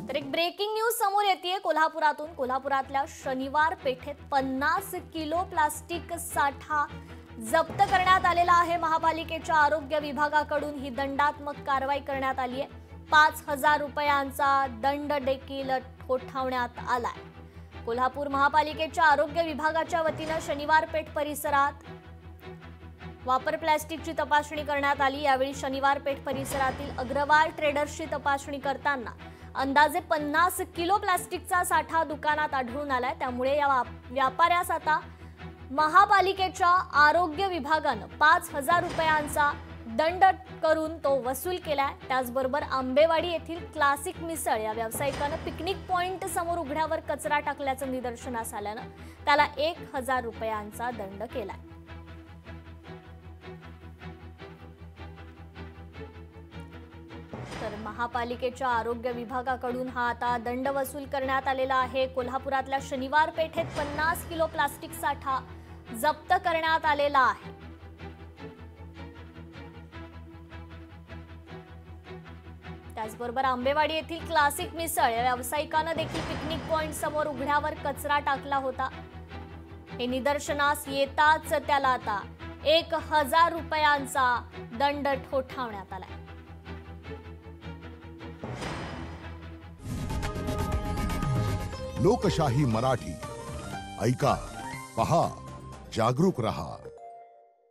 तर एक breaking news समोर येते कोल्हापुरातून। कोल्हापुरातल्या शनिवार पेठेत 50 किलो प्लास्टिक साठा जप्त करण्यात आलेला आहे। महापालिकेच्या आरोग्य विभागाकडून ही दंडात्मक कारवाई करण्यात आली आहे। 5000 रुपयांचा दंड देखील ठोठावण्यात आलाय। कोल्हापूर महापालिकेच्या आरोग्य विभागाच्या वतीने शनिवार पेठ परिसरात वापर प्लास्टिकची तपासणी करण्यात आली। यावेळी शनिवार पेठ परिसरातील अग्रवाल ट्रेडर्सची तपासणी करताना अंदाजे 50 किलो प्लास्टिकचा साठा दुकानात आढळून आलाय। त्यामुळे या व्यापाऱ्यास आता महापालिकेच्या आरोग्य विभागाने 5000 रुपयांचा दंड करून तो वसूल केलाय। त्याचबरोबर आंबेवाडी येथील क्लासिक मिसळ या व्यावसायिकाने पिकनिक पॉइंट समोर उघड्यावर कचरा टाकल्याचं निदर्शनास आल्यानं त्याला 1000 रुपयांचा दंड केलाय। तर महापालिकेच्या आरोग्य विभागाकडून हा आता दंड वसूल करण्यात आलेला आहे। कोल्हापुरातल्या शनिवार पेठेत 50 किलो प्लास्टिक साठा जप्त करण्यात आलेला आहे। त्याचबरोबर आंबेवाडी येथील क्लासिक मिसळ या व्यावसायिकाने देखील पिकनिक पॉइंट समोर उघड्यावर कचरा टाकला होता। हे निदर्शनास येताच त्याला आता 1000 रुपयांचा दंड ठोठावण्यात आलाय। लोकशाही मराठी ऐका, पहा, जागरूक रहा।